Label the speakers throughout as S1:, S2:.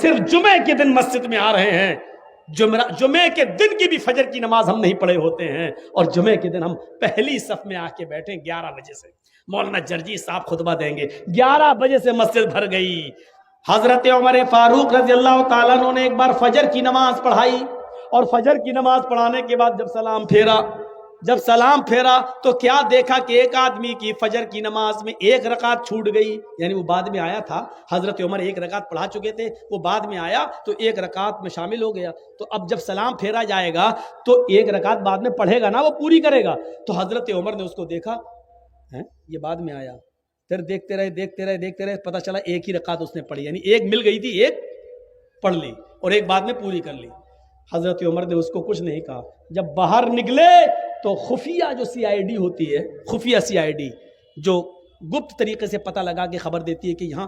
S1: صرف جمعے کے دن مسجد میں آ رہے ہیں. جمعے کے دن کی بھی فجر کی نماز ہم نہیں پڑھے ہوتے ہیں, اور جمعے کے دن ہم پہلی صف میں آ کے بیٹھے 11 بجے سے. مولانا جرجیس صاحب خطبہ دیں گے, 11 بجے سے مسجد بھر گئی. حضرت عمر فاروق رضی اللہ تعالیٰ عنہ نے ایک بار فجر کی نماز پڑھائی, اور فجر کی نماز پڑھانے کے بعد جب سلام پھیرا تو کیا دیکھا کہ ایک آدمی کی فجر کی نماز میں ایک رکعت چھوٹ گئی. یعنی وہ بعد میں آیا تھا, حضرت عمر ایک رکعت پڑھا چکے تھے, وہ بعد میں آیا تو ایک رکعت میں شامل ہو گیا. تو اب جب سلام پھیرا جائے گا تو ایک رکعت بعد میں پڑھے گا نا, وہ پوری کرے گا. تو حضرت عمر نے اس کو دیکھا, یہ بعد میں آیا, پھر دیکھتے رہے, پتہ چلا ایک ہی رکعت اس نے پڑھی, یعنی ایک مل گئی تھی, ایک پڑھ لی اور ایک بعد میں پوری کر لی. حضرت عمر نے اس کو کچھ نہیں کہا. جب باہر نکلے تو خفیہ جو CID ہوتی ہے, خفیہ CID جو گپت طریقے سے پتہ لگا کے خبر دیتی ہے کہ یہاں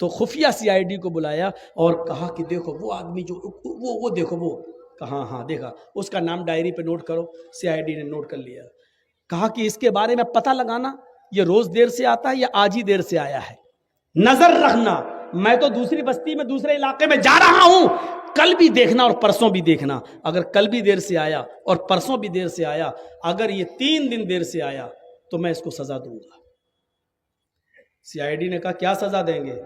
S1: تو خفیہ CID کو بلایا اور کہا کہ دیکھو وہ آدمی جو وہ دیکھو, وہ کہا ہاں دیکھا, اس کا نام ڈائری پہ نوٹ کرو. CID نے نوٹ کر لیا. کہا کہ اس کے بارے میں پتہ لگانا یہ روز دیر سے آتا ہے یا آج ہی دیر سے آیا ہے, نظر رکھنا. میں تو دوسری بستی میں دوسرے علاقے میں جا رہا ہوں, کل بھی دیکھنا اور پرسوں بھی دیکھنا. اگر کل بھی دیر سے آیا اور پرسوں بھی دیر سے آیا, اگر یہ 3 دن دیر سے آیا تو میں اس کو سزا دوں گا. CID نے کہا کیا سزا دیں گے؟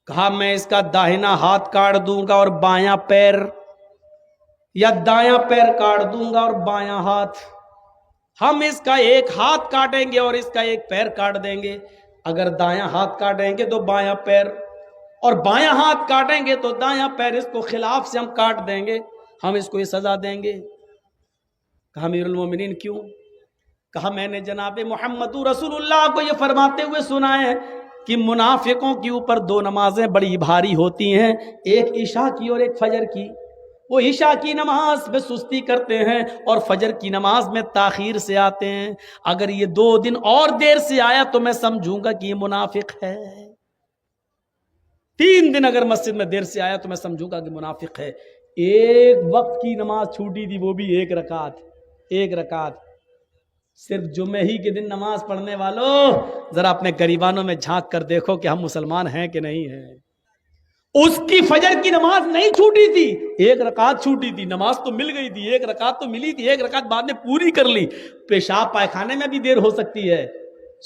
S1: کہا میں اس کا داہنا ہاتھ کاٹ دوں گا اور بایاں پیر, یا دایاں پیر کاٹ دوں گا اور بایاں ہاتھ. ہم اس کا ایک ہاتھ کاٹیں گے اور اس کا ایک پیر کاٹ دیں گے. اگر دایاں ہاتھ کاٹیں گے تو بایاں پیر, اور بایاں ہاتھ کاٹیں گے تو دایاں پیر, اس کو خلاف سے ہم کاٹ دیں گے, ہم اس کو یہ سزا دیں گے. کہا امیر المومنین کیوں؟ کہا میں نے جناب محمد رسول اللہ کو یہ فرماتے ہوئے سنا ہے کہ منافقوں کے اوپر 2 نمازیں بڑی بھاری ہوتی ہیں, ایک عشاء کی اور ایک فجر کی. وہ عشاء کی نماز میں سستی کرتے ہیں اور فجر کی نماز میں تاخیر سے آتے ہیں. اگر یہ 2 دن اور دیر سے آیا تو میں سمجھوں گا کہ یہ منافق ہے. 3 دن اگر مسجد میں دیر سے آیا تو میں سمجھوں گا کہ منافق ہے. ایک وقت کی نماز چھوٹی تھی, وہ بھی ایک رکعت. صرف جمعے ہی کے دن نماز پڑھنے والوں, ذرا اپنے گریبانوں میں جھانک کر دیکھو کہ ہم مسلمان ہیں کہ نہیں ہیں. اس کی فجر کی نماز نہیں چھوٹی تھی, ایک رکعت چھوٹی تھی. نماز تو مل گئی تھی, ایک رکعت تو ملی تھی, ایک رکعت بعد میں پوری کر لی. پیشاب پائخانے میں بھی دیر ہو سکتی ہے,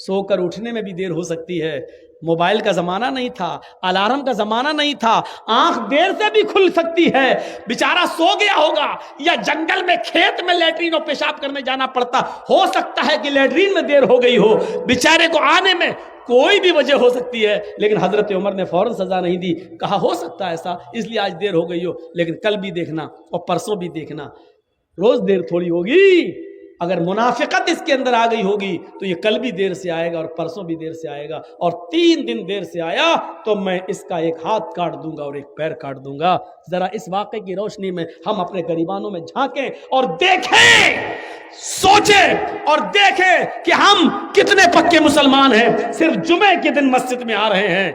S1: سو کر اٹھنے میں بھی دیر ہو سکتی ہے. موبائل کا زمانہ نہیں تھا, الارم کا زمانہ نہیں تھا, آنکھ دیر سے بھی کھل سکتی ہے. بیچارہ سو گیا ہوگا یا جنگل میں کھیت میں لیٹرین اور پیشاب کرنے جانا پڑتا, ہو سکتا ہے کہ لیٹرین میں دیر ہو گئی ہو, بیچارے کو آنے میں کوئی بھی وجہ ہو سکتی ہے. لیکن حضرت عمر نے فوراً سزا نہیں دی, کہا ہو سکتا ہے ایسا, اس لیے آج دیر ہو گئی ہو, لیکن کل بھی دیکھنا اور پرسوں بھی دیکھنا, روز دیر تھوڑی ہوگی. اگر منافقت اس کے اندر آ گئی ہوگی تو یہ کل بھی دیر سے آئے گا اور پرسوں بھی دیر سے آئے گا, اور 3 دن دیر سے آیا تو میں اس کا ایک ہاتھ کاٹ دوں گا اور ایک پیر کاٹ دوں گا. ذرا اس واقعے کی روشنی میں ہم اپنے گریبانوں میں جھانکیں اور دیکھیں, سوچیں اور دیکھیں کہ ہم کتنے پکے مسلمان ہیں. صرف جمعے کے دن مسجد میں آ رہے ہیں,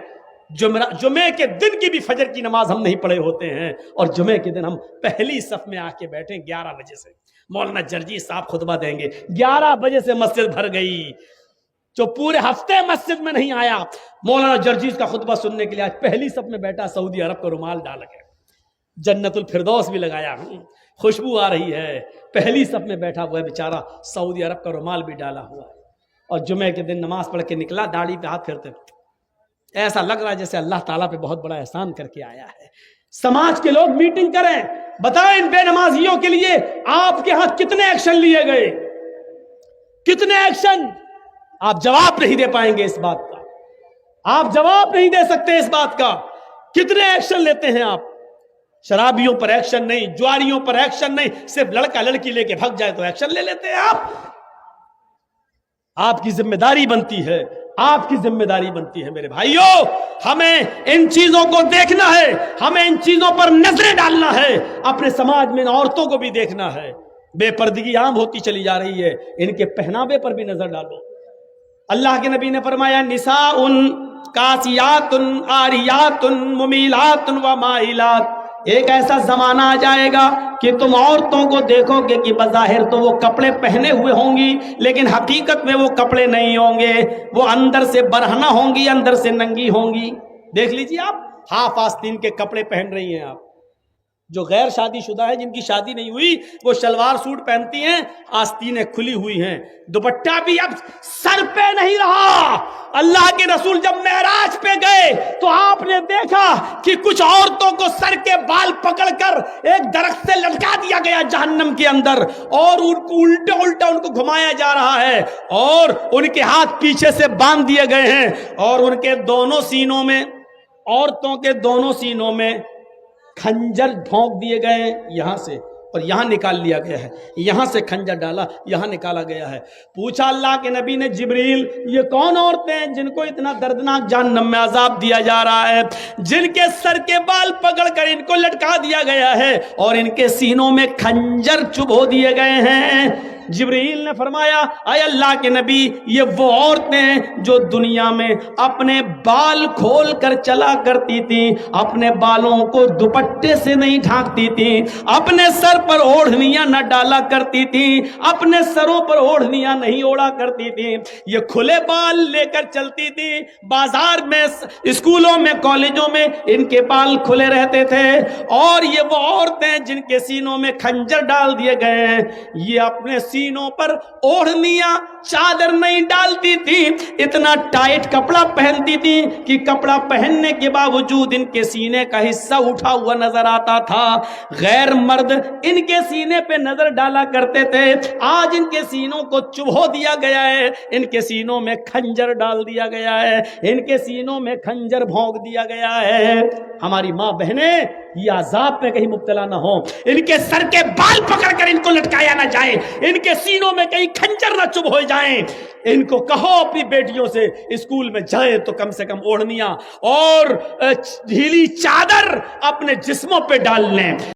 S1: جمعے کے دن کی بھی فجر کی نماز ہم نہیں پڑھے ہوتے ہیں, اور جمعے کے دن ہم پہلی صف میں آ کے بیٹھے 11 بجے سے. مولانا جرجیس صاحب خطبہ دیں گے, 11 بجے سے مسجد بھر گئی. جو پورے ہفتے مسجد میں نہیں آیا, مولانا جرجیس کا خطبہ سننے کے لیے آج پہلی صف میں بیٹھا, سعودی عرب کا رومال ڈال کے, جنت الفردوس بھی لگایا, خوشبو آ رہی ہے, پہلی صف میں بیٹھا ہوا ہے بیچارہ, سعودی عرب کا رومال بھی ڈالا ہوا ہے, اور جمعے کے دن نماز پڑھ کے نکلا, داڑھی پہ ہاتھ پھیرتے, ایسا لگ رہا ہے جیسے اللہ تعالیٰ پہ بہت بڑا احسان کر کے آیا ہے. سماج کے لوگ میٹنگ کریں, بتائیں ان بے نمازیوں کے لیے آپ کے ہاں کتنے ایکشن لیے گئے, کتنے ایکشن. آپ جواب نہیں دے پائیں گے اس بات کا, آپ جواب نہیں دے سکتے اس بات کا. کتنے ایکشن لیتے ہیں آپ؟ شرابیوں پر ایکشن نہیں, جواریوں پر ایکشن نہیں, صرف لڑکا لڑکی لے کے بھگ جائے تو ایکشن لے لیتے ہیں آپ. آپ کی ذمہ داری بنتی ہے, آپ کی ذمہ داری بنتی ہے میرے بھائیوں, ہمیں ان چیزوں کو دیکھنا ہے, ہمیں ان چیزوں پر نظریں ڈالنا ہے. اپنے سماج میں عورتوں کو بھی دیکھنا ہے, بے پردگی عام ہوتی چلی جا رہی ہے, ان کے پہناوے پر بھی نظر ڈالو. اللہ کے نبی نے فرمایا نساء کاسیات عاریات ممیلات و مائلات, ایک ایسا زمانہ آ جائے گا کہ تم عورتوں کو دیکھو گے کہ بظاہر تو وہ کپڑے پہنے ہوئے ہوں گی لیکن حقیقت میں وہ کپڑے نہیں ہوں گے، وہ اندر سے برہنہ ہوں گی، اندر سے ننگی ہوں گی۔ دیکھ لیجیے آپ ہاف آستین کے کپڑے پہن رہی ہیں آپ، جو غیر شادی شدہ ہے، جن کی شادی نہیں ہوئی، وہ شلوار سوٹ پہنتی ہیں، آستینیں کھلی ہوئی ہیں، دوپٹہ بھی اب سر پہ نہیں رہا۔ اللہ کے رسول جب معراج پہ گئے تو آپ نے دیکھا کہ کچھ عورتوں کو سر کے بال پکڑ کر ایک درخت سے لٹکا دیا گیا جہنم کے اندر، اور ان کو الٹا الٹا ان کو گھمایا جا رہا ہے، اور ان کے ہاتھ پیچھے سے باندھ دیے گئے ہیں، اور ان کے دونوں سینوں میں، عورتوں کے دونوں سینوں میں کھنجر ڈھونک دیے گئے ہیں، یہاں سے اور یہاں نکال لیا گیا ہے، یہاں سے کھنجر ڈالا، یہاں نکالا گیا ہے۔ پوچھا اللہ کے نبی نے، جبریل یہ کون عورتیں ہیں جن کو اتنا دردناک جہنم میں عذاب دیا جا رہا ہے، جن کے سر کے بال پکڑ کر ان کو لٹکا دیا گیا ہے اور ان کے سینوں میں کھنجر چبھو دیے گئے ہیں؟ جبریل نے فرمایا، اے اللہ کے نبی، یہ وہ عورتیں ہیں جو دنیا میں اپنے بال کھول کر چلا کرتی تھیں، اپنے بالوں کو دوپٹے سے نہیں ڈھانکتی تھیں، اپنے سر پر اوڑھنیاں نہ ڈالا کرتی تھیں، اپنے سروں پر اوڑھنیاں نہیں اوڑا کرتی تھیں، یہ کھلے بال لے کر چلتی تھی، بازار میں، اسکولوں میں، کالجوں میں ان کے بال کھلے رہتے تھے، اور یہ وہ عورتیں جن کے سینوں میں کھنجر ڈال دیے گئے ہیں، یہ اپنے سینوں پر اوڑھنیاں، چادر نہیں ڈالتی تھی، اتنا ٹائٹ کپڑا پہنتی تھی کہ کپڑا پہننے کے باوجود ان کے سینے کا حصہ اٹھا ہوا نظر آتا تھا۔ غیر مرد ان کے سینے پہ نظر ڈالا کرتے تھے، آج ان کے سینوں کو چبھو دیا گیا ہے، ان کے سینوں میں کھنجر ڈال دیا گیا ہے، ان کے سینوں میں کھنجر بھونک دیا گیا ہے۔ ہماری ماں بہنیں یہ عذاب پہ کہیں مبتلا نہ ہوں، ان کے سر کے بال پکڑ کر ان کو لٹکایا نہ جائے، ان کے سینوں میں کہیں کھنجر نہ چبھ ہو جائیں۔ ان کو کہو اپنی بیٹیوں سے اسکول میں جائیں تو کم سے کم اوڑھنیاں اور ڈھیلی چادر اپنے جسموں پہ ڈال لیں۔